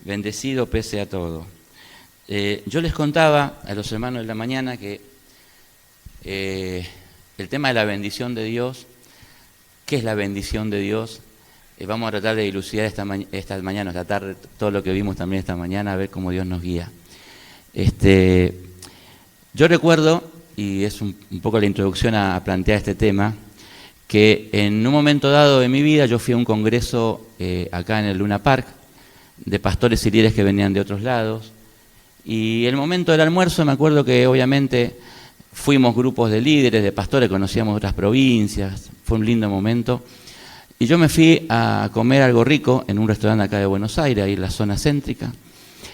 Bendecido pese a todo. Yo les contaba a los hermanos de la mañana que el tema de la bendición de Dios, ¿qué es la bendición de Dios? Vamos a tratar de dilucidar esta mañana, esta tarde, todo lo que vimos también esta mañana, a ver cómo Dios nos guía. Yo recuerdo, y es un poco la introducción a plantear este tema, que en un momento dado de mi vida yo fui a un congreso acá en el Luna Park, de pastores y líderes que venían de otros lados, y el momento del almuerzo me acuerdo que obviamente fuimos grupos de líderes, de pastores, conocíamos otras provincias, fue un lindo momento, y yo me fui a comer algo rico en un restaurante acá de Buenos Aires, ahí en la zona céntrica,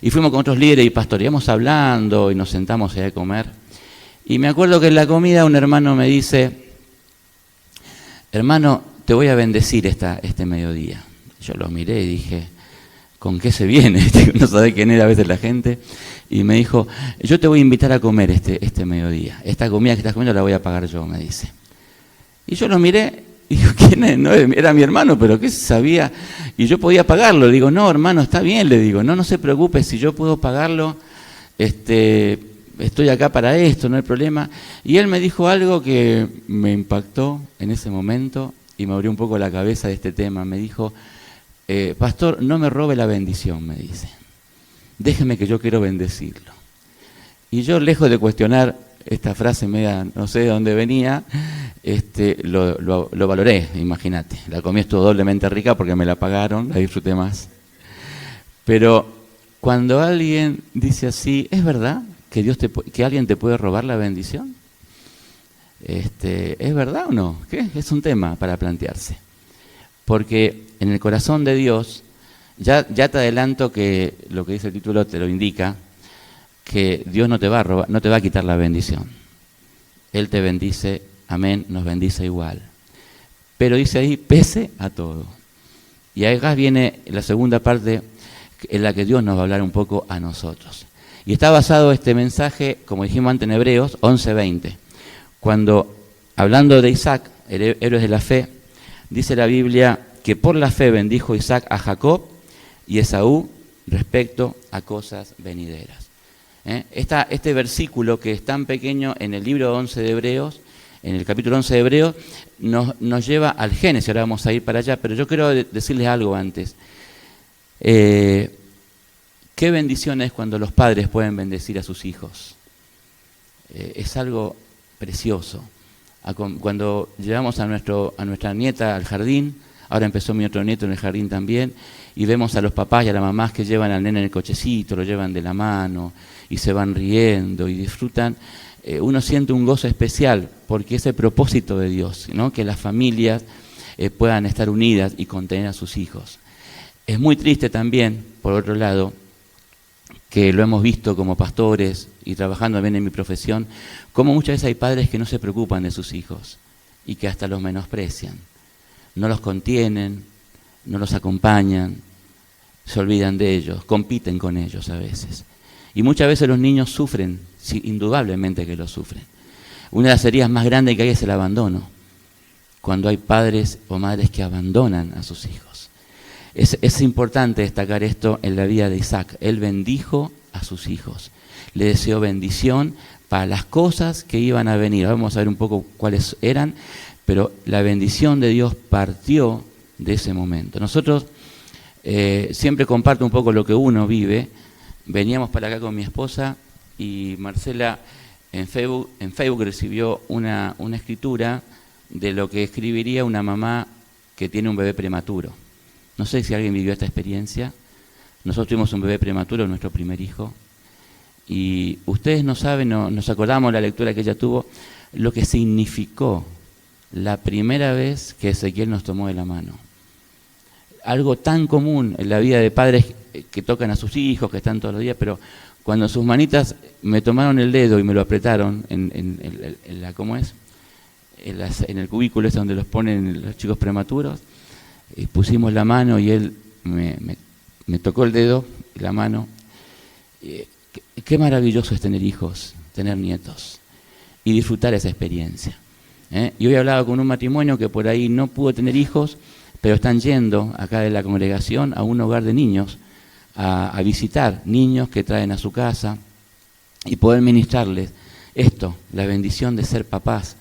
y fuimos con otros líderes y pastores, íbamos hablando y nos sentamos allá a comer, y me acuerdo que en la comida un hermano me dice: hermano, te voy a bendecir este mediodía. Yo lo miré y dije: ¿con qué se viene? No sabe quién era a veces la gente. Y me dijo: yo te voy a invitar a comer este mediodía. Esta comida que estás comiendo la voy a pagar yo, me dice. Y yo lo miré y digo: ¿quién es? No, era mi hermano, pero ¿qué sabía? Y yo podía pagarlo. Le digo: no, hermano, está bien, le digo. No se preocupe, si yo puedo pagarlo, estoy acá para esto, no hay problema. Y él me dijo algo que me impactó en ese momento y me abrió un poco la cabeza de este tema. Me dijo: pastor, no me robe la bendición, me dice. Déjeme que yo quiero bendecirlo. Y yo, lejos de cuestionar esta frase media, no sé de dónde venía, lo valoré, imagínate. La comida estuvo doblemente rica porque me la pagaron, la disfruté más. Pero cuando alguien dice así, ¿es verdad que alguien te puede robar la bendición? ¿Es verdad o no? ¿Qué? Es un tema para plantearse. Porque en el corazón de Dios, ya te adelanto que lo que dice el título te lo indica, que Dios no te va a robar, no te va a quitar la bendición. Él te bendice, amén, nos bendice igual. Pero dice ahí, pese a todo. Y acá viene la segunda parte en la que Dios nos va a hablar un poco a nosotros. Y está basado este mensaje, como dijimos antes en Hebreos 11:20, cuando, hablando de Isaac, héroes de la fe, dice la Biblia que por la fe bendijo Isaac a Jacob y Esaú respecto a cosas venideras. Este versículo que es tan pequeño en el libro 11 de Hebreos, en el capítulo 11 de Hebreos, nos lleva al Génesis. Ahora vamos a ir para allá, pero yo quiero decirles algo antes. Qué bendición es cuando los padres pueden bendecir a sus hijos. Es algo precioso. Cuando llevamos a nuestra nieta al jardín, ahora empezó mi otro nieto en el jardín también, y vemos a los papás y a las mamás que llevan al nene en el cochecito, lo llevan de la mano y se van riendo y disfrutan. Uno siente un gozo especial porque es el propósito de Dios, ¿no? Que las familias puedan estar unidas y contener a sus hijos. Es muy triste también, por otro lado, que lo hemos visto como pastores y trabajando también en mi profesión, como muchas veces hay padres que no se preocupan de sus hijos y que hasta los menosprecian. No los contienen, no los acompañan, se olvidan de ellos, compiten con ellos a veces. Y muchas veces los niños sufren, sí, indudablemente que lo sufren. Una de las heridas más grandes que hay es el abandono, cuando hay padres o madres que abandonan a sus hijos. Es importante destacar esto en la vida de Isaac. Él bendijo a sus hijos, le deseó bendición para las cosas que iban a venir. Vamos a ver un poco cuáles eran, pero la bendición de Dios partió de ese momento. Nosotros siempre comparto un poco lo que uno vive. Veníamos para acá con mi esposa y Marcela en Facebook recibió una escritura de lo que escribiría una mamá que tiene un bebé prematuro. No sé si alguien vivió esta experiencia. Nosotros tuvimos un bebé prematuro, nuestro primer hijo, y ustedes no saben, nos acordamos de la lectura que ella tuvo, lo que significó la primera vez que Ezequiel nos tomó de la mano. Algo tan común en la vida de padres que tocan a sus hijos, que están todos los días, pero cuando sus manitas me tomaron el dedo y me lo apretaron en el cubículo ese donde los ponen los chicos prematuros, pusimos la mano y él me tocó el dedo y la mano. Qué maravilloso es tener hijos, tener nietos y disfrutar esa experiencia. Y hoy he hablado con un matrimonio que por ahí no pudo tener hijos, pero están yendo acá de la congregación a un hogar de niños a visitar niños que traen a su casa y poder ministrarles esto, la bendición de ser papás,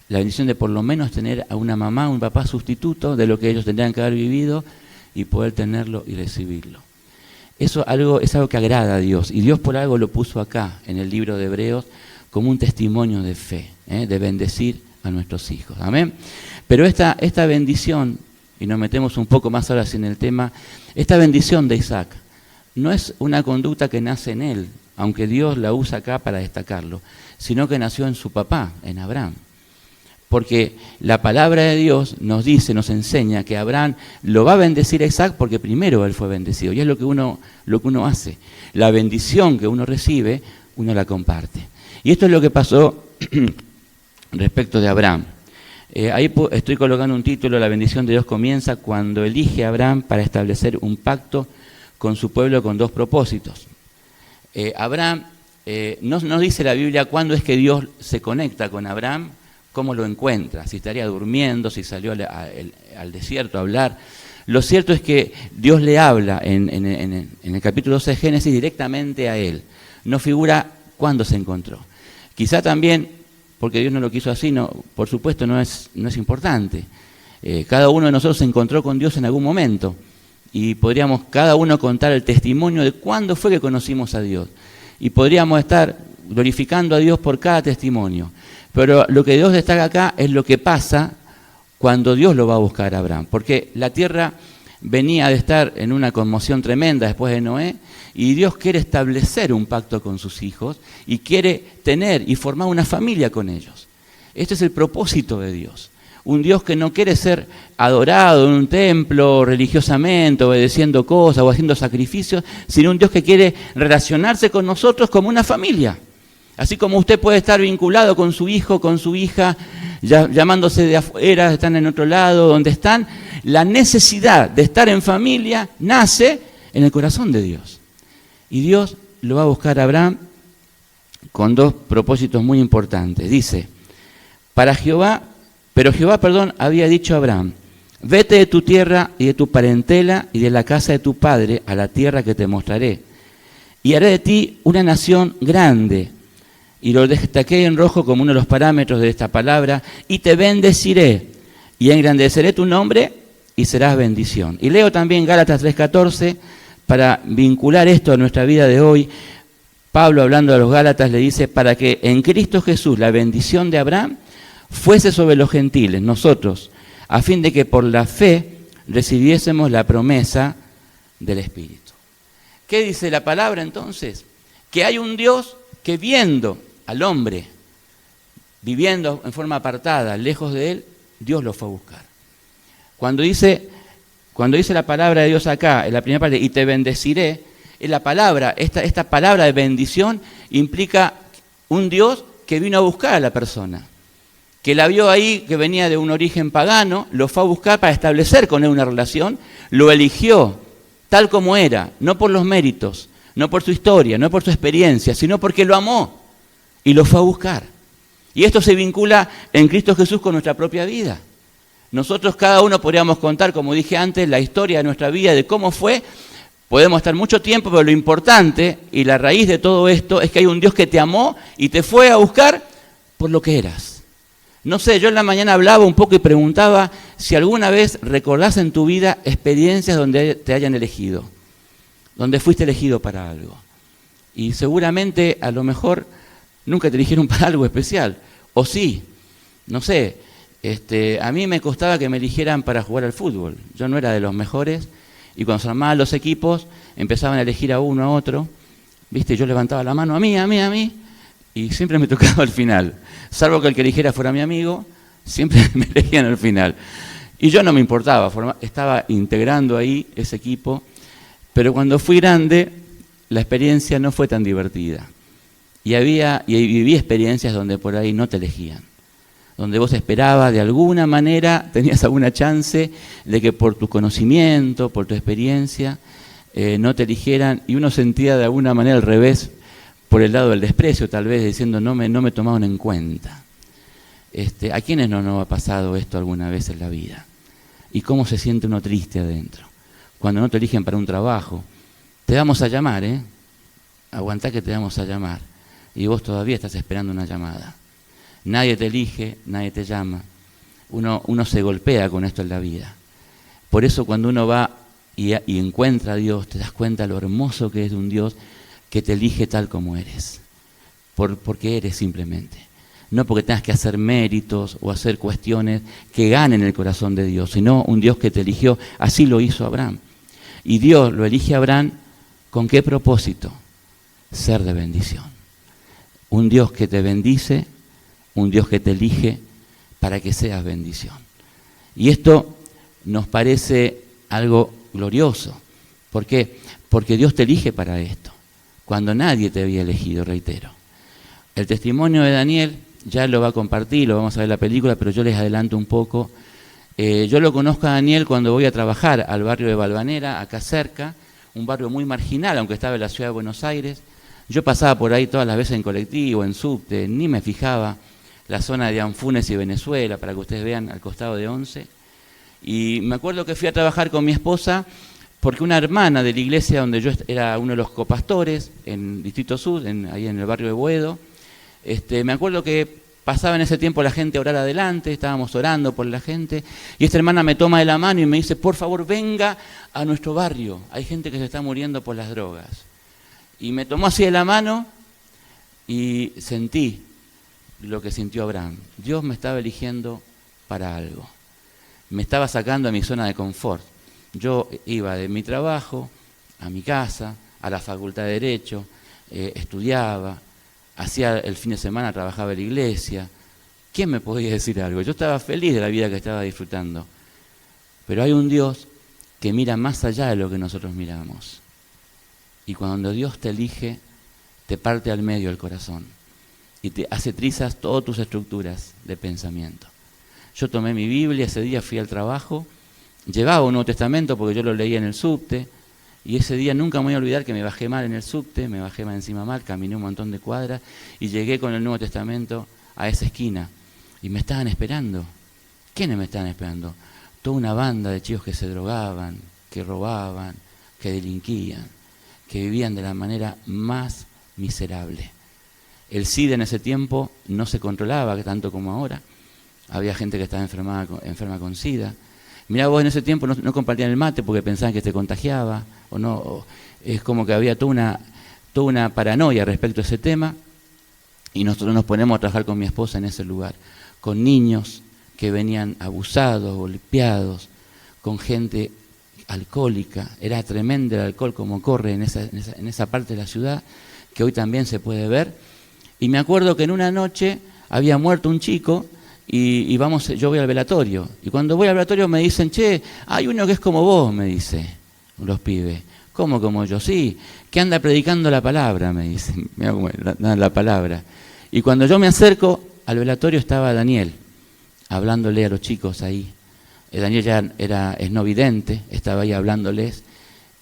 la bendición de por lo menos tener a una mamá, un papá sustituto de lo que ellos tendrían que haber vivido y poder tenerlo y recibirlo. Eso es algo que agrada a Dios, y Dios por algo lo puso acá en el libro de Hebreos como un testimonio de fe, de bendecir a nuestros hijos. Amén. Pero esta bendición, y nos metemos un poco más ahora en el tema, esta bendición de Isaac no es una conducta que nace en él, aunque Dios la usa acá para destacarlo, sino que nació en su papá, en Abraham. Porque la palabra de Dios nos dice, nos enseña que Abraham lo va a bendecir a Isaac porque primero él fue bendecido. Y es lo que uno hace. La bendición que uno recibe, uno la comparte. Y esto es lo que pasó respecto de Abraham. Ahí estoy colocando un título, la bendición de Dios comienza cuando elige a Abraham para establecer un pacto con su pueblo con dos propósitos. Abraham, no dice la Biblia cuándo es que Dios se conecta con Abraham, cómo lo encuentra, si estaría durmiendo, si salió al desierto a hablar. Lo cierto es que Dios le habla en el capítulo 12 de Génesis directamente a él. No figura cuándo se encontró. Quizá también, porque Dios no lo quiso así, por supuesto no es importante. Cada uno de nosotros se encontró con Dios en algún momento y podríamos cada uno contar el testimonio de cuándo fue que conocimos a Dios. Y podríamos estar glorificando a Dios por cada testimonio. Pero lo que Dios destaca acá es lo que pasa cuando Dios lo va a buscar a Abraham. Porque la tierra venía de estar en una conmoción tremenda después de Noé, y Dios quiere establecer un pacto con sus hijos y quiere tener y formar una familia con ellos. Este es el propósito de Dios. Un Dios que no quiere ser adorado en un templo religiosamente, obedeciendo cosas o haciendo sacrificios, sino un Dios que quiere relacionarse con nosotros como una familia. Así como usted puede estar vinculado con su hijo, con su hija, llamándose de afuera, están en otro lado, donde están, la necesidad de estar en familia nace en el corazón de Dios. Y Dios lo va a buscar a Abraham con dos propósitos muy importantes. Dice, pero Jehová había dicho a Abraham, vete de tu tierra y de tu parentela y de la casa de tu padre a la tierra que te mostraré, y haré de ti una nación grande. Y lo destaqué en rojo como uno de los parámetros de esta palabra, y te bendeciré, y engrandeceré tu nombre, y serás bendición. Y leo también Gálatas 3:14, para vincular esto a nuestra vida de hoy. Pablo, hablando a los Gálatas, le dice, para que en Cristo Jesús la bendición de Abraham fuese sobre los gentiles, nosotros, a fin de que por la fe recibiésemos la promesa del Espíritu. ¿Qué dice la palabra entonces? Que hay un Dios que viendo al hombre viviendo en forma apartada, lejos de él, Dios lo fue a buscar. Cuando dice la palabra de Dios acá, en la primera parte, y te bendeciré, en la palabra, esta palabra de bendición implica un Dios que vino a buscar a la persona, que la vio ahí, que venía de un origen pagano, lo fue a buscar para establecer con él una relación, lo eligió tal como era, no por los méritos, no por su historia, no por su experiencia, sino porque lo amó y lo fue a buscar. Y esto se vincula en Cristo Jesús con nuestra propia vida. Nosotros cada uno podríamos contar, como dije antes, la historia de nuestra vida, de cómo fue. Podemos estar mucho tiempo, pero lo importante y la raíz de todo esto es que hay un Dios que te amó y te fue a buscar por lo que eras. No sé, yo en la mañana hablaba un poco y preguntaba si alguna vez recordás en tu vida experiencias donde te hayan elegido, donde fuiste elegido para algo. Y seguramente, a lo mejor, nunca te eligieron para algo especial. O sí, no sé, a mí me costaba que me eligieran para jugar al fútbol. Yo no era de los mejores. Y cuando se armaban los equipos, empezaban a elegir a uno, a otro. ¿Viste? Yo levantaba la mano, a mí. Y siempre me tocaba al final. Salvo que el que eligiera fuera mi amigo, siempre me elegían al final. Y yo no me importaba, estaba integrando ahí ese equipo. Pero cuando fui grande, la experiencia no fue tan divertida. Y viví experiencias donde por ahí no te elegían. Donde vos esperabas de alguna manera, tenías alguna chance de que por tu conocimiento, por tu experiencia, no te eligieran, y uno sentía de alguna manera al revés, por el lado del desprecio tal vez, diciendo no me tomaron en cuenta. ¿A quiénes no nos ha pasado esto alguna vez en la vida? ¿Y cómo se siente uno triste adentro? Cuando no te eligen para un trabajo, te vamos a llamar, aguantá que te vamos a llamar. Y vos todavía estás esperando una llamada. Nadie te elige, nadie te llama. Uno se golpea con esto en la vida. Por eso cuando uno va y encuentra a Dios, te das cuenta lo hermoso que es de un Dios que te elige tal como eres. Porque eres simplemente. No porque tengas que hacer méritos o hacer cuestiones que ganen el corazón de Dios, sino un Dios que te eligió. Así lo hizo Abraham. Y Dios lo elige a Abraham, ¿con qué propósito? Ser de bendición. Un Dios que te bendice, un Dios que te elige para que seas bendición. Y esto nos parece algo glorioso. ¿Por qué? Porque Dios te elige para esto, cuando nadie te había elegido, reitero. El testimonio de Daniel ya lo va a compartir, lo vamos a ver en la película, pero yo les adelanto un poco. Yo lo conozco a Daniel cuando voy a trabajar al barrio de Valvanera, acá cerca, un barrio muy marginal, aunque estaba en la ciudad de Buenos Aires. Yo pasaba por ahí todas las veces en colectivo, en subte, ni me fijaba. La zona de Anfunes y Venezuela, para que ustedes vean, al costado de 11. Y me acuerdo que fui a trabajar con mi esposa porque una hermana de la iglesia donde yo era uno de los copastores, en Distrito Sur, ahí en el barrio de Boedo, me acuerdo que pasaba en ese tiempo la gente a orar adelante, estábamos orando por la gente, y esta hermana me toma de la mano y me dice, por favor, venga a nuestro barrio, hay gente que se está muriendo por las drogas. Y me tomó así de la mano y sentí lo que sintió Abraham. Dios me estaba eligiendo para algo. Me estaba sacando de mi zona de confort. Yo iba de mi trabajo a mi casa, a la facultad de Derecho, estudiaba, hacía el fin de semana, trabajaba en la iglesia. ¿Quién me podía decir algo? Yo estaba feliz de la vida que estaba disfrutando. Pero hay un Dios que mira más allá de lo que nosotros miramos. Y cuando Dios te elige, te parte al medio el corazón y te hace trizas todas tus estructuras de pensamiento. Yo tomé mi Biblia, ese día fui al trabajo, llevaba un Nuevo Testamento porque yo lo leía en el subte, y ese día nunca me voy a olvidar que me bajé mal en el subte, me bajé más encima mal, caminé un montón de cuadras y llegué con el Nuevo Testamento a esa esquina y me estaban esperando. ¿Quiénes me estaban esperando? Toda una banda de chicos que se drogaban, que robaban, que delinquían, que vivían de la manera más miserable. El SIDA en ese tiempo no se controlaba tanto como ahora. Había gente que estaba enferma con SIDA. Mirá, vos en ese tiempo no compartían el mate porque pensaban que te contagiaba, o no. Es como que había toda una paranoia respecto a ese tema, y nosotros nos ponemos a trabajar con mi esposa en ese lugar, con niños que venían abusados, golpeados, con gente alcohólica. Era tremendo el alcohol como corre en esa parte de la ciudad, que hoy también se puede ver. Y me acuerdo que en una noche había muerto un chico y yo voy al velatorio. Y cuando voy al velatorio me dicen, che, hay uno que es como vos, me dice los pibes. ¿Cómo como yo? Sí, que anda predicando la palabra, me dicen. Mirá cómo la palabra. Y cuando yo me acerco al velatorio estaba Daniel, hablándole a los chicos ahí. Daniel ya es no vidente, estaba ahí hablándoles,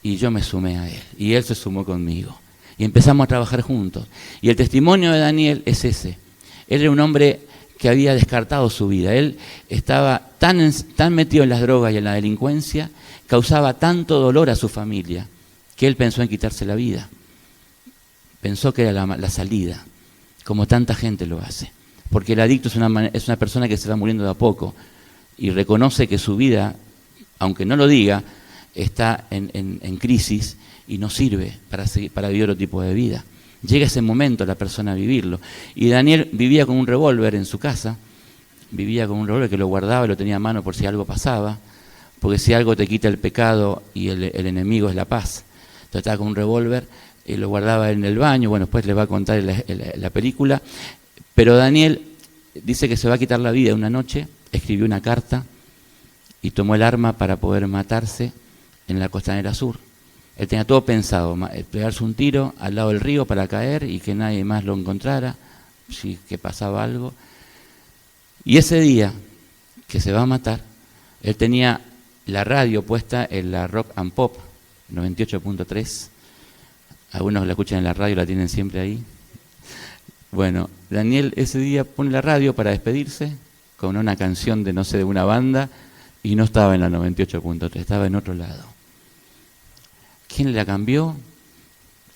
y yo me sumé a él. Y él se sumó conmigo. Y empezamos a trabajar juntos. Y el testimonio de Daniel es ese. Él era un hombre que había descartado su vida. Él estaba tan metido en las drogas y en la delincuencia, causaba tanto dolor a su familia, que él pensó en quitarse la vida. Pensó que era la salida, como tanta gente lo hace. Porque el adicto es una persona que se va muriendo de a poco y reconoce que su vida, aunque no lo diga, está en crisis y no sirve para vivir otro tipo de vida. Llega ese momento la persona a vivirlo. Y Daniel vivía con un revólver en su casa, vivía con un revólver que lo guardaba y lo tenía a mano por si algo pasaba, porque si algo te quita el pecado y el enemigo es la paz. Entonces estaba con un revólver y lo guardaba en el baño. Bueno, después les va a contar la película. Pero Daniel dice que se va a quitar la vida una noche, escribió una carta y tomó el arma para poder matarse en la Costanera Sur. Él tenía todo pensado, pegarse un tiro al lado del río para caer y que nadie más lo encontrara, si que pasaba algo. Y ese día que se va a matar, él tenía la radio puesta en la Rock and Pop 98.3. Algunos la escuchan en la radio, la tienen siempre ahí. Bueno, Daniel ese día pone la radio para despedirse con una canción de una banda, y no estaba en la 98.3, estaba en otro lado. ¿Quién la cambió?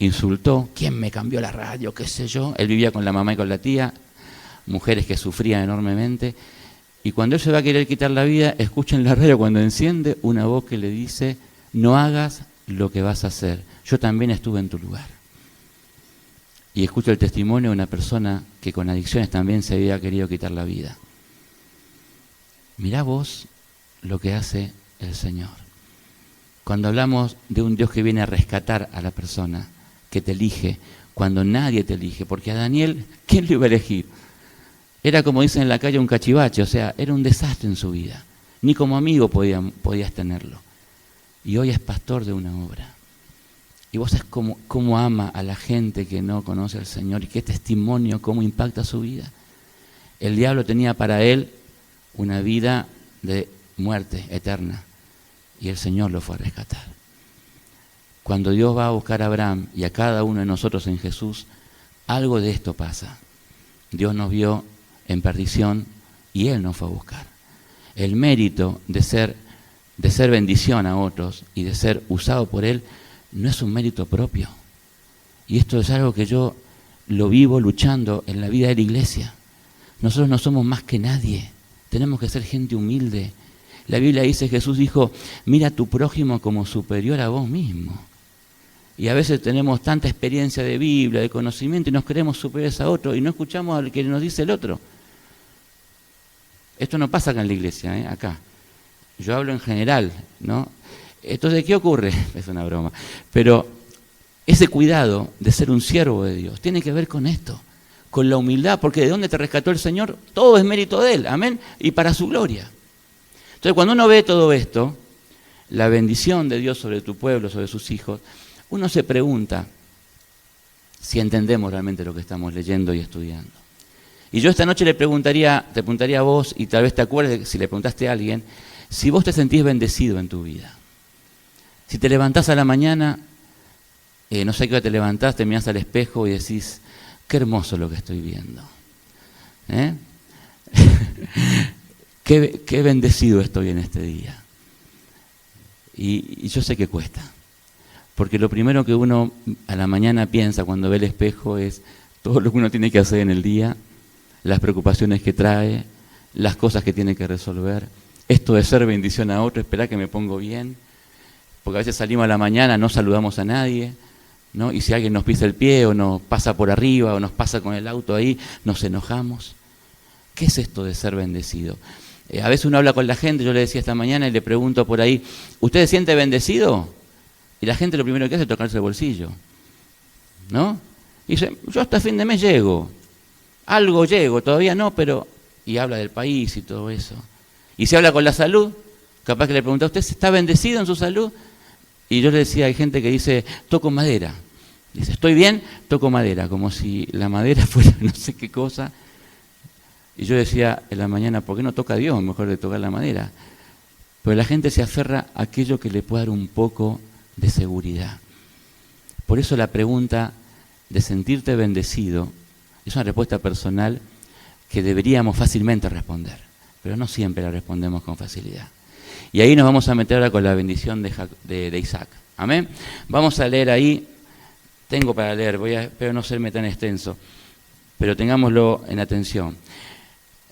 insultó, ¿quién me cambió la radio? ¿Qué sé yo? Él vivía con la mamá y con la tía, mujeres que sufrían enormemente. Y cuando él se va a querer quitar la vida, escucha en la radio cuando enciende una voz que le dice, no hagas lo que vas a hacer, yo también estuve en tu lugar. Y escucho el testimonio de una persona que con adicciones también se había querido quitar la vida. Mirá vos lo que hace el Señor. Cuando hablamos de un Dios que viene a rescatar a la persona, que te elige, cuando nadie te elige, porque a Daniel, ¿quién lo iba a elegir? Era, como dicen en la calle, un cachivache, o sea, era un desastre en su vida. Ni como amigo podías tenerlo. Y hoy es pastor de una obra. Y vos sabés cómo ama a la gente que no conoce al Señor y qué testimonio, cómo impacta su vida. El diablo tenía para él una vida de muerte eterna y el Señor lo fue a rescatar. Cuando Dios va a buscar a Abraham y a cada uno de nosotros en Jesús, algo de esto pasa. Dios nos vio en perdición y Él nos fue a buscar. El mérito de ser bendición a otros y de ser usado por Él no es un mérito propio. Y esto es algo que yo lo vivo luchando en la vida de la iglesia. Nosotros no somos más que nadie. Tenemos que ser gente humilde. La Biblia dice, Jesús dijo, mira a tu prójimo como superior a vos mismo. Y a veces tenemos tanta experiencia de Biblia, de conocimiento, y nos creemos superiores a otro, y no escuchamos al que nos dice el otro. Esto no pasa acá en la iglesia, acá. Yo hablo en general, ¿no? Entonces, ¿qué ocurre? Es una broma. Pero ese cuidado de ser un siervo de Dios tiene que ver con esto, con la humildad, porque de dónde te rescató el Señor, todo es mérito de Él, amén, y para su gloria. Entonces, cuando uno ve todo esto, la bendición de Dios sobre tu pueblo, sobre sus hijos, uno se pregunta si entendemos realmente lo que estamos leyendo y estudiando. Y yo esta noche te preguntaría a vos, y tal vez te acuerdes, si le preguntaste a alguien, si vos te sentís bendecido en tu vida. Si te levantás a la mañana, no sé qué hora te levantás, te mirás al espejo y decís, qué hermoso lo que estoy viendo. Qué bendecido estoy en este día. Y yo sé que cuesta. Porque lo primero que uno a la mañana piensa cuando ve el espejo es todo lo que uno tiene que hacer en el día, las preocupaciones que trae, las cosas que tiene que resolver, esto de ser bendición a otro, esperar que me pongo bien. Porque a veces salimos a la mañana, no saludamos a nadie, ¿no? Y si alguien nos pisa el pie o nos pasa por arriba o nos pasa con el auto ahí, nos enojamos. ¿Qué es esto de ser bendecido? A veces uno habla con la gente, yo le decía esta mañana y le pregunto por ahí, ¿usted se siente bendecido? Y la gente lo primero que hace es tocarse el bolsillo, ¿no? Y dice, yo hasta fin de mes llego, algo llego, todavía no, pero... Y habla del país y todo eso. Y si habla con la salud, capaz que le pregunta, ¿usted está bendecido en su salud? Y yo le decía, hay gente que dice, toco madera. Dice, ¿estoy bien? Toco madera, como si la madera fuera no sé qué cosa. Y yo decía en la mañana, ¿por qué no toca a Dios en mejor de tocar la madera? Pero la gente se aferra a aquello que le puede dar un poco de seguridad. Por eso la pregunta de sentirte bendecido es una respuesta personal que deberíamos fácilmente responder, pero no siempre la respondemos con facilidad. Y ahí nos vamos a meter ahora con la bendición de Isaac. Amén. Vamos a leer ahí, tengo para leer, espero no serme tan extenso, pero tengámoslo en atención.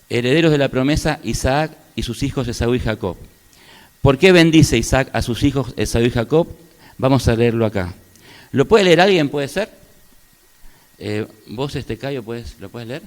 Herederos de la promesa, Isaac y sus hijos Esaú y Jacob. ¿Por qué bendice Isaac a sus hijos Esaú y Jacob? Vamos a leerlo acá. ¿Lo puede leer alguien? ¿Puede ser? ¿Vos, Cayo, lo puedes leer?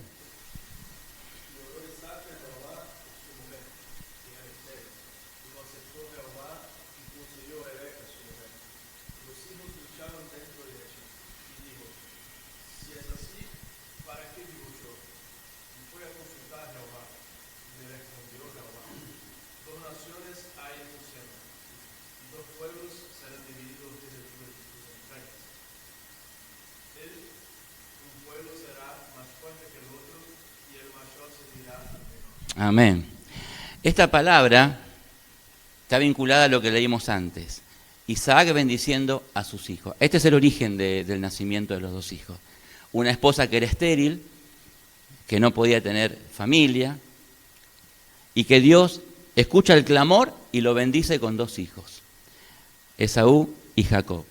Amén. Esta palabra está vinculada a lo que leímos antes. Isaac bendiciendo a sus hijos. Este es el origen del nacimiento de los dos hijos. Una esposa que era estéril, que no podía tener familia, y que Dios escucha el clamor y lo bendice con dos hijos, Esaú y Jacob.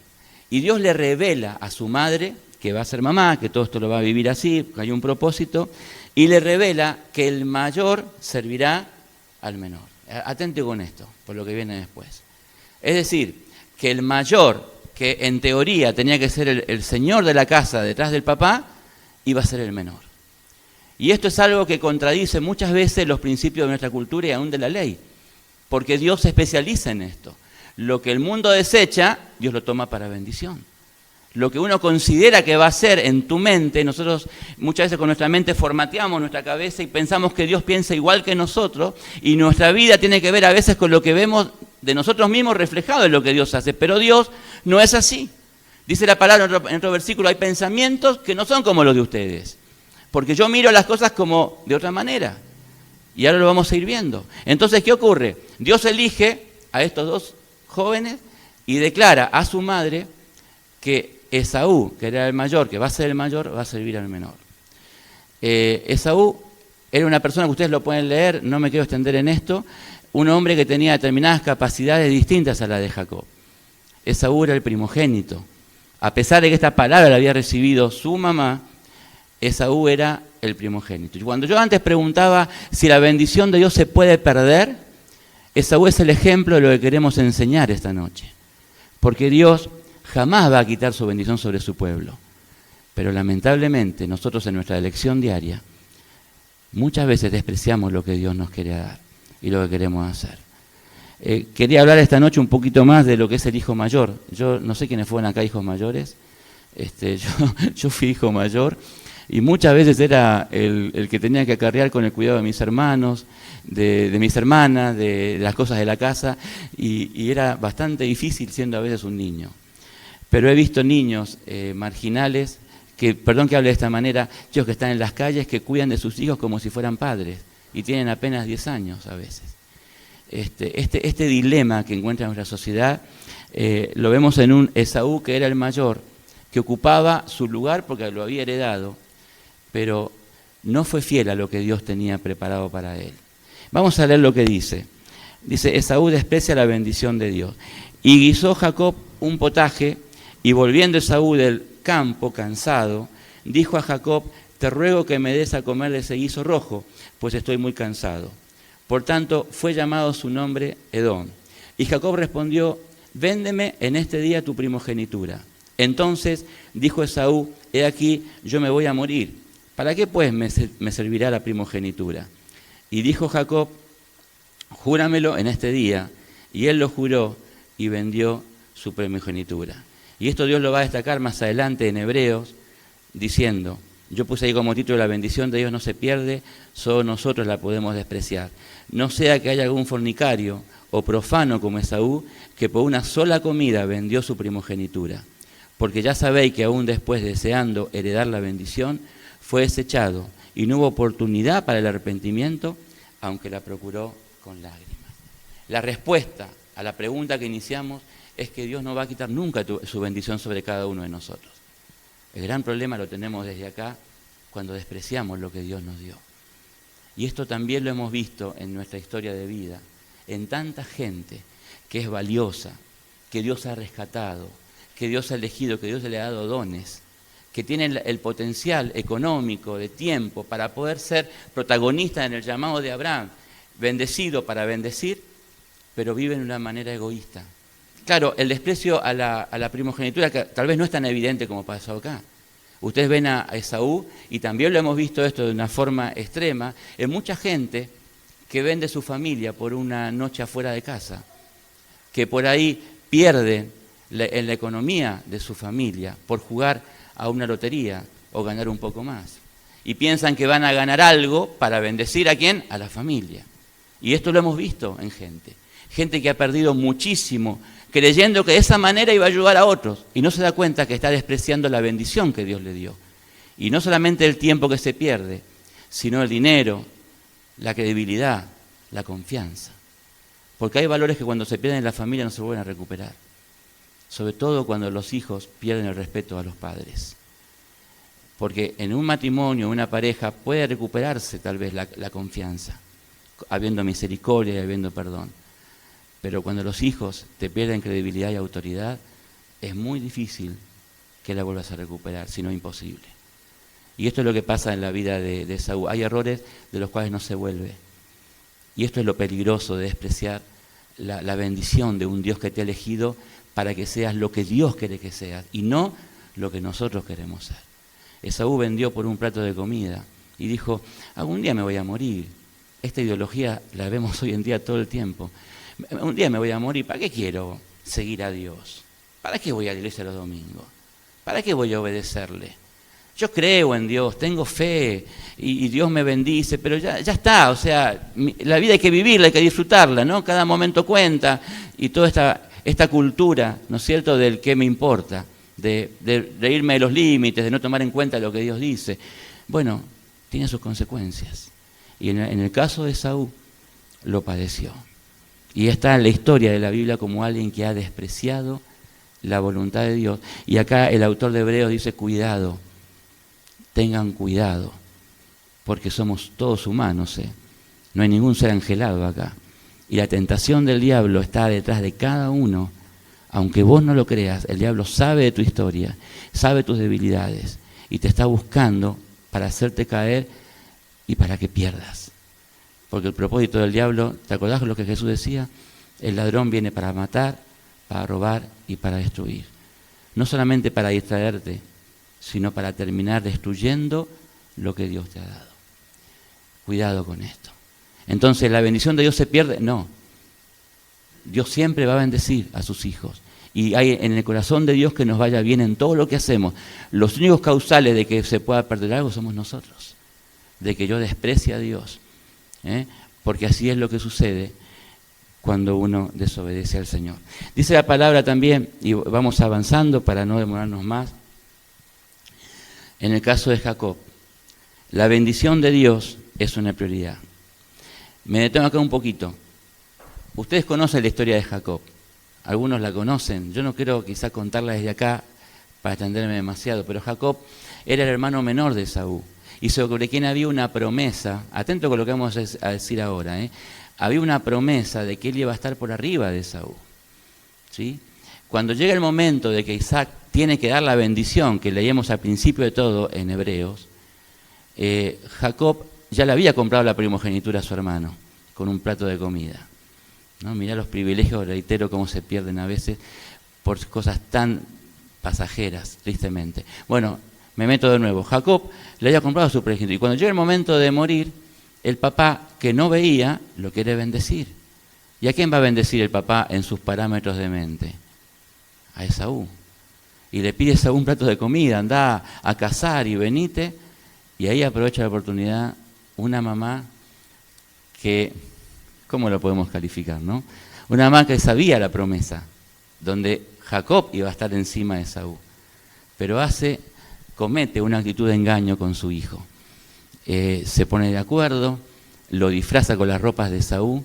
Y Dios le revela a su madre que va a ser mamá, que todo esto lo va a vivir así, que hay un propósito, y le revela que el mayor servirá al menor. Atente con esto, por lo que viene después. Es decir, que el mayor, que en teoría tenía que ser el señor de la casa detrás del papá, iba a ser el menor. Y esto es algo que contradice muchas veces los principios de nuestra cultura y aún de la ley, porque Dios se especializa en esto. Lo que el mundo desecha, Dios lo toma para bendición. Lo que uno considera que va a ser en tu mente, nosotros muchas veces con nuestra mente formateamos nuestra cabeza y pensamos que Dios piensa igual que nosotros, y nuestra vida tiene que ver a veces con lo que vemos de nosotros mismos reflejado en lo que Dios hace, pero Dios no es así. Dice la palabra en otro versículo, hay pensamientos que no son como los de ustedes, porque yo miro las cosas como de otra manera, y ahora lo vamos a ir viendo. Entonces, ¿qué ocurre? Dios elige a estos dos jóvenes y declara a su madre que Esaú, que era el mayor, que va a ser el mayor, va a servir al menor. Esaú era una persona que ustedes lo pueden leer, no me quiero extender en esto, un hombre que tenía determinadas capacidades distintas a las de Jacob. Esaú era el primogénito. A pesar de que esta palabra la había recibido su mamá, Esaú era el primogénito. Y cuando yo antes preguntaba si la bendición de Dios se puede perder, Esaú es el ejemplo de lo que queremos enseñar esta noche. Porque Dios jamás va a quitar su bendición sobre su pueblo. Pero lamentablemente nosotros en nuestra elección diaria muchas veces despreciamos lo que Dios nos quiere dar y lo que queremos hacer. Quería hablar esta noche un poquito más de lo que es el hijo mayor. Yo no sé quiénes fueron acá hijos mayores. Yo fui hijo mayor y muchas veces era el que tenía que acarrear con el cuidado de mis hermanos, de mis hermanas, de las cosas de la casa, y era bastante difícil siendo a veces un niño. Pero he visto niños marginales, que, perdón que hable de esta manera, chicos que están en las calles, que cuidan de sus hijos como si fueran padres, y tienen apenas 10 años a veces. Este dilema que encuentra nuestra sociedad, lo vemos en un Esaú que era el mayor, que ocupaba su lugar porque lo había heredado, pero no fue fiel a lo que Dios tenía preparado para él. Vamos a leer lo que dice. Dice, Esaú desprecia la bendición de Dios. Y guisó Jacob un potaje, y volviendo Esaú del campo, cansado, dijo a Jacob, te ruego que me des a comer de ese guiso rojo, pues estoy muy cansado. Por tanto, fue llamado su nombre Edom. Y Jacob respondió, véndeme en este día tu primogenitura. Entonces dijo Esaú, he aquí, yo me voy a morir. ¿Para qué pues me servirá la primogenitura? Y dijo Jacob, júramelo en este día. Y él lo juró y vendió su primogenitura. Y esto Dios lo va a destacar más adelante en Hebreos, diciendo, yo puse ahí como título, la bendición de Dios no se pierde, solo nosotros la podemos despreciar. No sea que haya algún fornicario o profano como Esaú, que por una sola comida vendió su primogenitura. Porque ya sabéis que aún después, deseando heredar la bendición, fue desechado y no hubo oportunidad para el arrepentimiento, aunque la procuró con lágrimas. La respuesta a la pregunta que iniciamos es que Dios no va a quitar nunca su bendición sobre cada uno de nosotros. El gran problema lo tenemos desde acá cuando despreciamos lo que Dios nos dio. Y esto también lo hemos visto en nuestra historia de vida, en tanta gente que es valiosa, que Dios ha rescatado, que Dios ha elegido, que Dios le ha dado dones, que tienen el potencial económico, de tiempo, para poder ser protagonistas en el llamado de Abraham, bendecido para bendecir, pero viven de una manera egoísta. Claro, el desprecio a la primogenitura que tal vez no es tan evidente como pasó acá. Ustedes ven a Esaú, y también lo hemos visto esto de una forma extrema, en mucha gente que vende su familia por una noche afuera de casa, que por ahí pierden en la economía de su familia por jugar a una lotería o ganar un poco más. Y piensan que van a ganar algo para bendecir ¿a quién? A la familia. Y esto lo hemos visto en gente. Gente que ha perdido muchísimo creyendo que de esa manera iba a ayudar a otros y no se da cuenta que está despreciando la bendición que Dios le dio. Y no solamente el tiempo que se pierde, sino el dinero, la credibilidad, la confianza. Porque hay valores que cuando se pierden en la familia no se vuelven a recuperar. Sobre todo cuando los hijos pierden el respeto a los padres. Porque en un matrimonio, una pareja, puede recuperarse tal vez la confianza, habiendo misericordia y habiendo perdón. Pero cuando los hijos te pierden credibilidad y autoridad, es muy difícil que la vuelvas a recuperar, si no imposible. Y esto es lo que pasa en la vida de Esaú. Hay errores de los cuales no se vuelve. Y esto es lo peligroso de despreciar la bendición de un Dios que te ha elegido para que seas lo que Dios quiere que seas y no lo que nosotros queremos ser. Esaú vendió por un plato de comida y dijo, algún día me voy a morir. Esta ideología la vemos hoy en día todo el tiempo. Un día me voy a morir, ¿para qué quiero seguir a Dios? ¿Para qué voy a la iglesia los domingos? ¿Para qué voy a obedecerle? Yo creo en Dios, tengo fe y Dios me bendice, pero ya está, o sea, la vida hay que vivirla, hay que disfrutarla, ¿no? Cada momento cuenta y toda esta cultura, ¿no es cierto?, del qué me importa, de irme de los límites, de no tomar en cuenta lo que Dios dice. Bueno, tiene sus consecuencias. Y en el caso de Esaú, lo padeció. Y está en la historia de la Biblia como alguien que ha despreciado la voluntad de Dios. Y acá el autor de Hebreos dice, cuidado, tengan cuidado, porque somos todos humanos, ¿eh? No hay ningún ser angelado acá. Y la tentación del diablo está detrás de cada uno. Aunque vos no lo creas, el diablo sabe de tu historia, sabe tus debilidades y te está buscando para hacerte caer y para que pierdas. Porque el propósito del diablo, ¿te acordás de lo que Jesús decía? El ladrón viene para matar, para robar y para destruir. No solamente para distraerte, sino para terminar destruyendo lo que Dios te ha dado. Cuidado con esto. Entonces, ¿la bendición de Dios se pierde? No. Dios siempre va a bendecir a sus hijos. Y hay en el corazón de Dios que nos vaya bien en todo lo que hacemos. Los únicos causales de que se pueda perder algo somos nosotros. De que yo desprecie a Dios. Porque así es lo que sucede cuando uno desobedece al Señor. Dice la palabra también, y vamos avanzando para no demorarnos más, en el caso de Jacob, la bendición de Dios es una prioridad. Me detengo acá un poquito. Ustedes conocen la historia de Jacob, algunos la conocen, yo no quiero quizá contarla desde acá para extenderme demasiado, pero Jacob era el hermano menor de Esaú, y sobre quien había una promesa, atento con lo que vamos a decir ahora, había una promesa de que él iba a estar por arriba de Esaú, ¿sí? Cuando llega el momento de que Isaac tiene que dar la bendición que leíamos al principio de todo en Hebreos, Jacob ya le había comprado la primogenitura a su hermano con un plato de comida. ¿No? Mirá los privilegios, reitero, cómo se pierden a veces por cosas tan pasajeras, tristemente. Bueno, me meto de nuevo. Jacob le había comprado su primogenitura y cuando llega el momento de morir, el papá que no veía lo quiere bendecir. ¿Y a quién va a bendecir el papá en sus parámetros de mente? A Esaú. Y le pide a Esaú un plato de comida, anda a cazar y venite. Y ahí aprovecha la oportunidad una mamá que, ¿cómo lo podemos calificar, no? Una mamá que sabía la promesa, donde Jacob iba a estar encima de Esaú, pero comete una actitud de engaño con su hijo. Se pone de acuerdo, lo disfraza con las ropas de Esaú,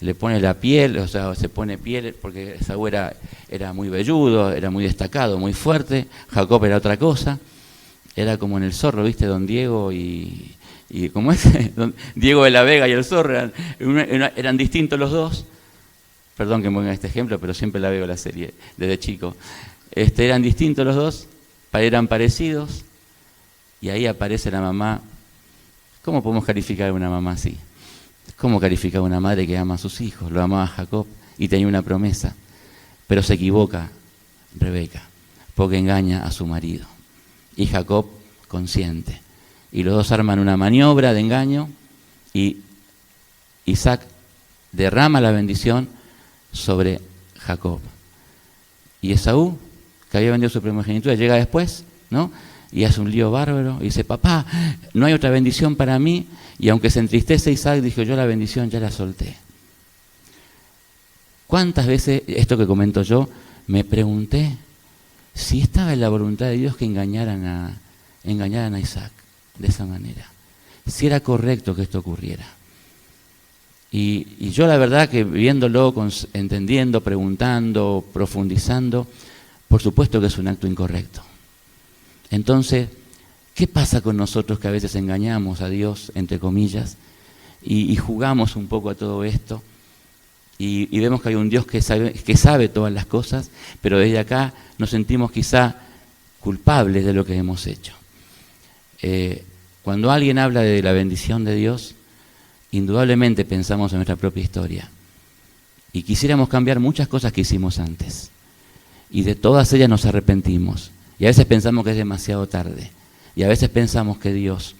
le pone la piel, o sea, se pone piel, porque Esaú era muy velludo, era muy destacado, muy fuerte, Jacob era otra cosa, era como en El Zorro, ¿viste? Don Diego y ¿cómo es? Diego de la Vega y el Zorro eran distintos los dos. Perdón que me ponga este ejemplo, pero siempre la veo la serie desde chico. Eran distintos los dos, eran parecidos, y ahí aparece la mamá. ¿Cómo podemos calificar a una mamá así? ¿Cómo calificar a una madre que ama a sus hijos? Lo amaba Jacob y tenía una promesa, pero se equivoca Rebeca, porque engaña a su marido. Y Jacob consciente. Y los dos arman una maniobra de engaño y Isaac derrama la bendición sobre Jacob. Y Esaú, que había vendido su primogenitura, llega después, ¿no? Y hace un lío bárbaro y dice, papá, no hay otra bendición para mí. Y aunque se entristece Isaac, dijo, yo la bendición ya la solté. ¿Cuántas veces, esto que comento yo, me pregunté si estaba en la voluntad de Dios que engañaran a Isaac de esa manera? Si era correcto que esto ocurriera. Y yo la verdad que viéndolo, entendiendo, preguntando, profundizando, por supuesto que es un acto incorrecto. Entonces, ¿qué pasa con nosotros que a veces engañamos a Dios, entre comillas, y jugamos un poco a todo esto? y vemos que hay un Dios que sabe todas las cosas, pero desde acá nos sentimos quizá culpables de lo que hemos hecho. Cuando alguien habla de la bendición de Dios, indudablemente pensamos en nuestra propia historia y quisiéramos cambiar muchas cosas que hicimos antes, y de todas ellas nos arrepentimos, y a veces pensamos que es demasiado tarde, y a veces pensamos que Dios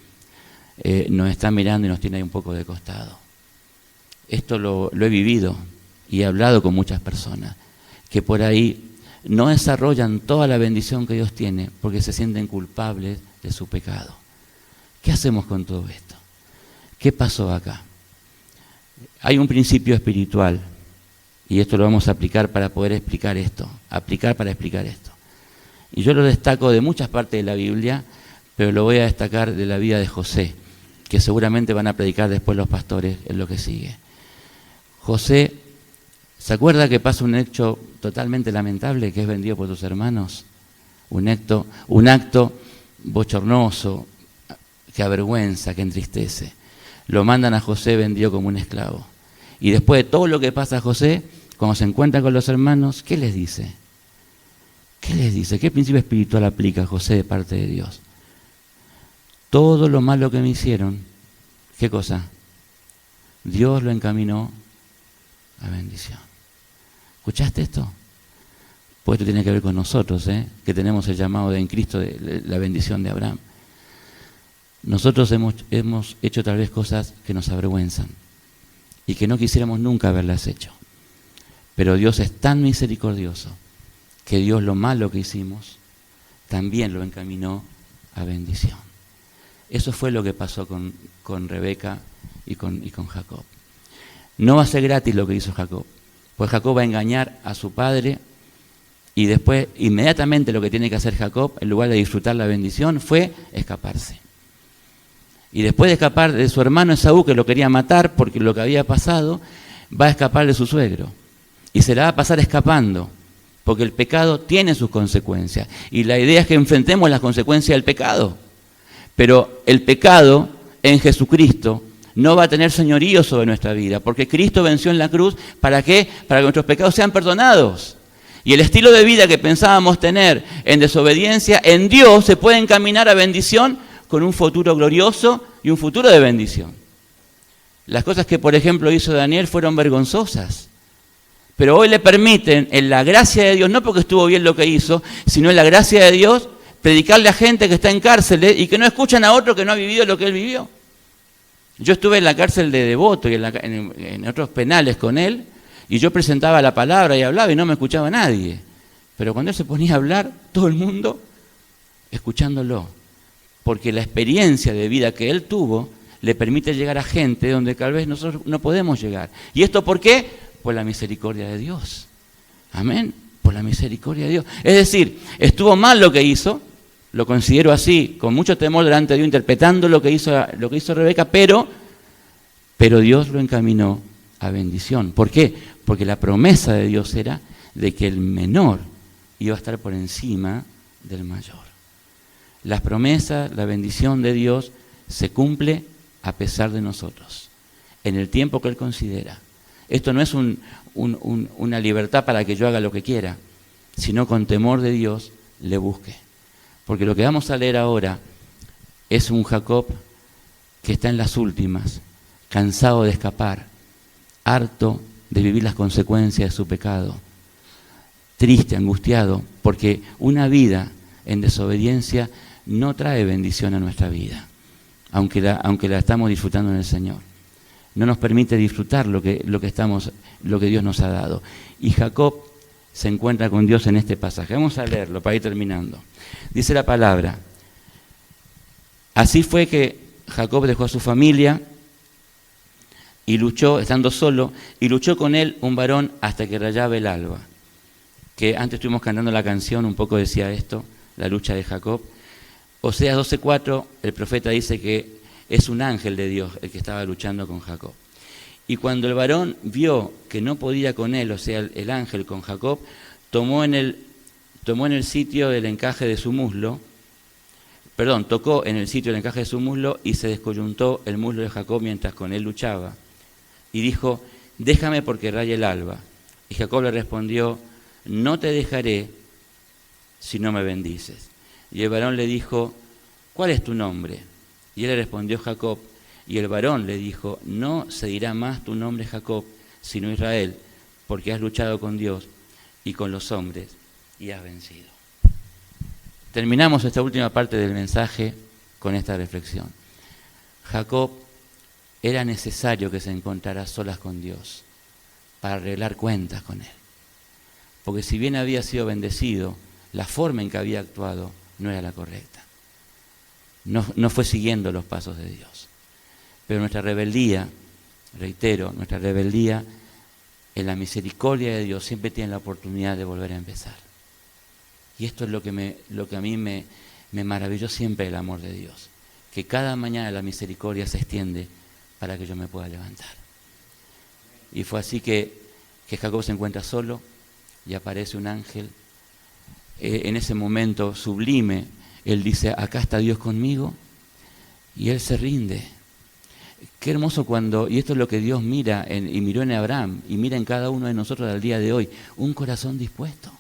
nos está mirando y nos tiene ahí un poco de costado. Esto lo he vivido y he hablado con muchas personas que por ahí no desarrollan toda la bendición que Dios tiene porque se sienten culpables de su pecado. ¿Qué hacemos con todo esto? ¿Qué pasó acá? Hay un principio espiritual, y esto lo vamos a aplicar para poder explicar esto, Y yo lo destaco de muchas partes de la Biblia, pero lo voy a destacar de la vida de José, que seguramente van a predicar después los pastores en lo que sigue. José, ¿se acuerda que pasa un hecho totalmente lamentable, que es vendido por sus hermanos? Un acto bochornoso, que avergüenza, que entristece. Lo mandan a José vendido como un esclavo. Y después de todo lo que pasa a José, cuando se encuentra con los hermanos, ¿qué les dice? ¿Qué les dice? ¿Qué principio espiritual aplica José de parte de Dios? Todo lo malo que me hicieron, ¿qué cosa? Dios lo encaminó a bendición. ¿Escuchaste esto? Pues esto tiene que ver con nosotros, que tenemos el llamado de en Cristo, de la bendición de Abraham. Nosotros hemos hecho tal vez cosas que nos avergüenzan y que no quisiéramos nunca haberlas hecho. Pero Dios es tan misericordioso que Dios lo malo que hicimos también lo encaminó a bendición. Eso fue lo que pasó con Rebeca y con Jacob. No va a ser gratis lo que hizo Jacob, pues Jacob va a engañar a su padre y después inmediatamente lo que tiene que hacer Jacob, en lugar de disfrutar la bendición, fue escaparse. Y después de escapar de su hermano Esaú, que lo quería matar porque lo que había pasado, va a escapar de su suegro. Y se la va a pasar escapando, porque el pecado tiene sus consecuencias. Y la idea es que enfrentemos las consecuencias del pecado. Pero el pecado en Jesucristo no va a tener señorío sobre nuestra vida, porque Cristo venció en la cruz, ¿para qué? Para que nuestros pecados sean perdonados. Y el estilo de vida que pensábamos tener en desobediencia, en Dios se puede encaminar a bendición con un futuro glorioso y un futuro de bendición. Las cosas que, por ejemplo, hizo Daniel fueron vergonzosas, pero hoy le permiten, en la gracia de Dios, no porque estuvo bien lo que hizo, sino en la gracia de Dios, predicarle a gente que está en cárceles y que no escuchan a otro que no ha vivido lo que él vivió. Yo estuve en la cárcel de Devoto y en otros penales con él, y yo presentaba la palabra y hablaba y no me escuchaba nadie. Pero cuando él se ponía a hablar, todo el mundo escuchándolo. Porque la experiencia de vida que él tuvo le permite llegar a gente donde tal vez nosotros no podemos llegar. ¿Y esto por qué? Por la misericordia de Dios. Amén. Por la misericordia de Dios. Es decir, estuvo mal lo que hizo, lo considero así, con mucho temor delante de Dios, interpretando lo que hizo Rebeca, pero Dios lo encaminó a bendición. ¿Por qué? Porque la promesa de Dios era de que el menor iba a estar por encima del mayor. Las promesas, la bendición de Dios se cumple a pesar de nosotros, en el tiempo que Él considera. Esto no es una libertad para que yo haga lo que quiera, sino con temor de Dios le busque. Porque lo que vamos a leer ahora es un Jacob que está en las últimas, cansado de escapar, harto de vivir las consecuencias de su pecado, triste, angustiado, porque una vida en desobediencia no trae bendición a nuestra vida, aunque la estamos disfrutando en el Señor. No nos permite disfrutar lo que Dios nos ha dado. Y Jacob se encuentra con Dios en este pasaje. Vamos a leerlo para ir terminando. Dice la palabra: así fue que Jacob dejó a su familia y luchó, estando solo, y luchó con él un varón hasta que rayaba el alba. Que antes estuvimos cantando la canción, un poco decía esto, la lucha de Jacob. Oseas 12:4, el profeta dice que es un ángel de Dios el que estaba luchando con Jacob. Y cuando el varón vio que no podía con él, o sea, el ángel con Jacob, tocó en el sitio del encaje de su muslo y se descoyuntó el muslo de Jacob mientras con él luchaba. Y dijo: déjame porque raya el alba. Y Jacob le respondió, no te dejaré si no me bendices. Y el varón le dijo, ¿cuál es tu nombre? Y él le respondió Jacob. Y el varón le dijo, no se dirá más tu nombre Jacob, sino Israel, porque has luchado con Dios y con los hombres y has vencido. Terminamos esta última parte del mensaje con esta reflexión. Jacob era necesario que se encontrara a solas con Dios para arreglar cuentas con él. Porque si bien había sido bendecido, la forma en que había actuado no era la correcta. No fue siguiendo los pasos de Dios. Pero nuestra rebeldía, reitero, nuestra rebeldía en la misericordia de Dios siempre tiene la oportunidad de volver a empezar. Y esto es lo que a mí me maravilló siempre el amor de Dios. Que cada mañana la misericordia se extiende para que yo me pueda levantar. Y fue así que Jacob se encuentra solo y aparece un ángel. En ese momento sublime, él dice, acá está Dios conmigo, y él se rinde. Qué hermoso cuando, y esto es lo que Dios mira, y miró en Abraham, y mira en cada uno de nosotros al día de hoy, un corazón dispuesto.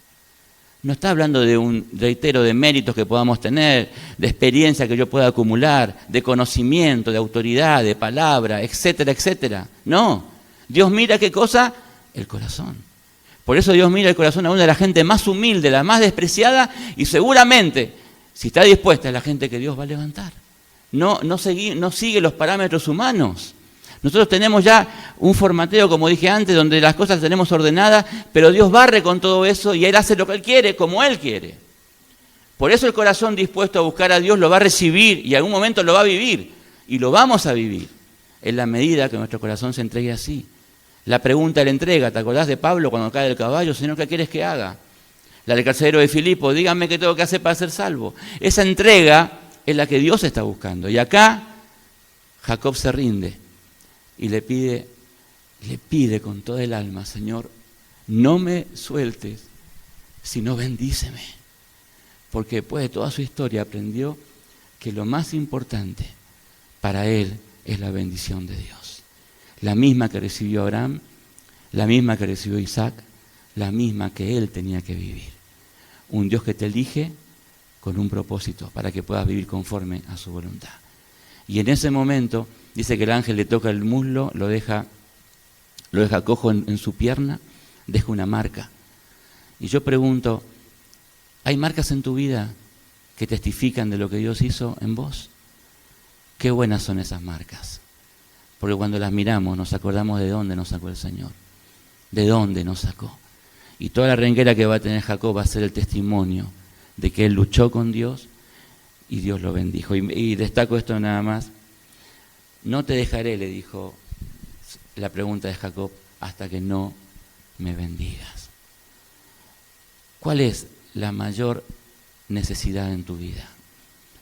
No está hablando de un, reitero, de méritos que podamos tener, de experiencia que yo pueda acumular, de conocimiento, de autoridad, de palabra, etcétera, etcétera. No, Dios mira ¿qué cosa? El corazón. Por eso Dios mira el corazón aún de la gente más humilde, la más despreciada, y seguramente, si está dispuesta, es la gente que Dios va a levantar. No sigue los parámetros humanos. Nosotros tenemos ya un formateo, como dije antes, donde las cosas las tenemos ordenadas, pero Dios barre con todo eso y Él hace lo que Él quiere, como Él quiere. Por eso el corazón dispuesto a buscar a Dios lo va a recibir y en algún momento lo va a vivir. Y lo vamos a vivir en la medida que nuestro corazón se entregue así. La pregunta de la entrega, ¿te acordás de Pablo cuando cae del caballo? Señor, ¿qué quieres que haga? La del carcelero de Filipo, díganme qué tengo que hacer para ser salvo. Esa entrega es la que Dios está buscando. Y acá Jacob se rinde y le pide con toda el alma, Señor, no me sueltes, sino bendíceme. Porque después de toda su historia aprendió que lo más importante para él es la bendición de Dios. La misma que recibió Abraham, la misma que recibió Isaac, la misma que él tenía que vivir. Un Dios que te elige con un propósito para que puedas vivir conforme a su voluntad. Y en ese momento dice que el ángel le toca el muslo, lo deja cojo en su pierna, deja una marca. Y yo pregunto, ¿hay marcas en tu vida que testifican de lo que Dios hizo en vos? Qué buenas son esas marcas. Porque cuando las miramos nos acordamos de dónde nos sacó el Señor, de dónde nos sacó. Y toda la renguera que va a tener Jacob va a ser el testimonio de que él luchó con Dios y Dios lo bendijo. Y destaco esto nada más. No te dejaré, le dijo la pregunta de Jacob, hasta que no me bendigas. ¿Cuál es la mayor necesidad en tu vida?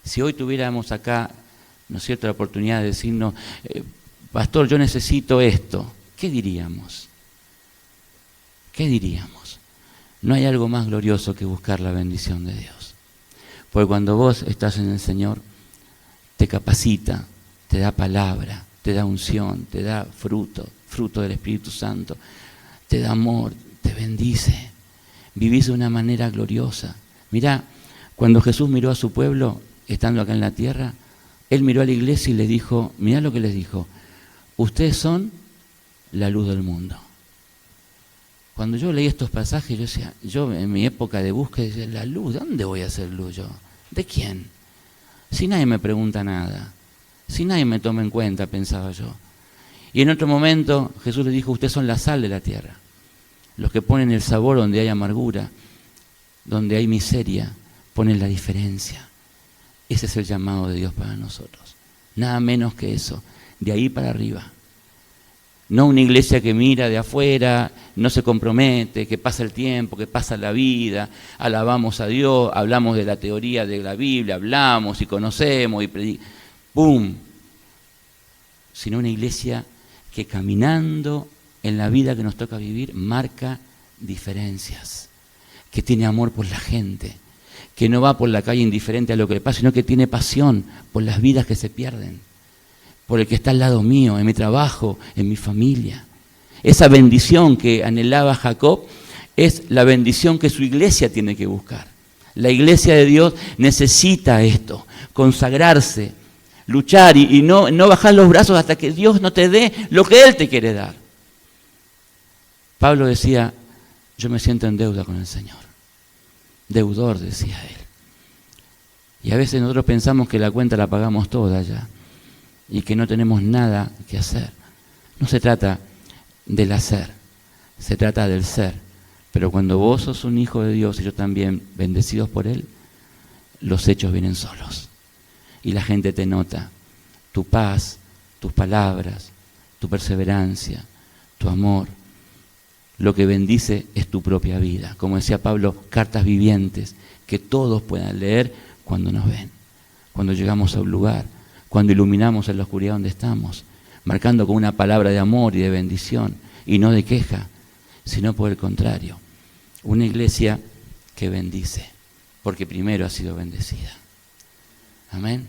Si hoy tuviéramos acá, ¿no es cierto?, la oportunidad de decirnos, pastor, yo necesito esto, ¿qué diríamos? ¿Qué diríamos? No hay algo más glorioso que buscar la bendición de Dios. Porque cuando vos estás en el Señor, te capacita, te da palabra, te da unción, te da fruto del Espíritu Santo, te da amor, te bendice. Vivís de una manera gloriosa. Mirá, cuando Jesús miró a su pueblo, estando acá en la tierra, Él miró a la iglesia y les dijo, mirá lo que les dijo, ustedes son la luz del mundo. Cuando yo leí estos pasajes, yo decía, yo en mi época de búsqueda decía, la luz, ¿de dónde voy a hacer luz yo? ¿De quién? Si nadie me pregunta nada, si nadie me toma en cuenta, pensaba yo. Y en otro momento Jesús les dijo, ustedes son la sal de la tierra, los que ponen el sabor donde hay amargura, donde hay miseria, ponen la diferencia. Ese es el llamado de Dios para nosotros, nada menos que eso, de ahí para arriba. No una iglesia que mira de afuera, no se compromete, que pasa el tiempo, que pasa la vida, alabamos a Dios, hablamos de la teoría de la Biblia, hablamos y conocemos y predicamos, ¡pum! Sino una iglesia que caminando en la vida que nos toca vivir marca diferencias, que tiene amor por la gente, que no va por la calle indiferente a lo que le pasa, sino que tiene pasión por las vidas que se pierden, por el que está al lado mío, en mi trabajo, en mi familia. Esa bendición que anhelaba Jacob es la bendición que su iglesia tiene que buscar. La iglesia de Dios necesita esto, consagrarse, luchar y no bajar los brazos hasta que Dios no te dé lo que Él te quiere dar. Pablo decía, yo me siento en deuda con el Señor. Deudor, decía él. Y a veces nosotros pensamos que la cuenta la pagamos toda ya y que no tenemos nada que hacer. No se trata del hacer, se trata del ser. Pero cuando vos sos un hijo de Dios y yo también, bendecidos por Él, los hechos vienen solos. Y la gente te nota tu paz, tus palabras, tu perseverancia, tu amor. Lo que bendice es tu propia vida. Como decía Pablo, cartas vivientes que todos puedan leer cuando nos ven, cuando llegamos a un lugar, cuando iluminamos en la oscuridad donde estamos, marcando con una palabra de amor y de bendición y no de queja, sino por el contrario, una iglesia que bendice, porque primero ha sido bendecida. Amén.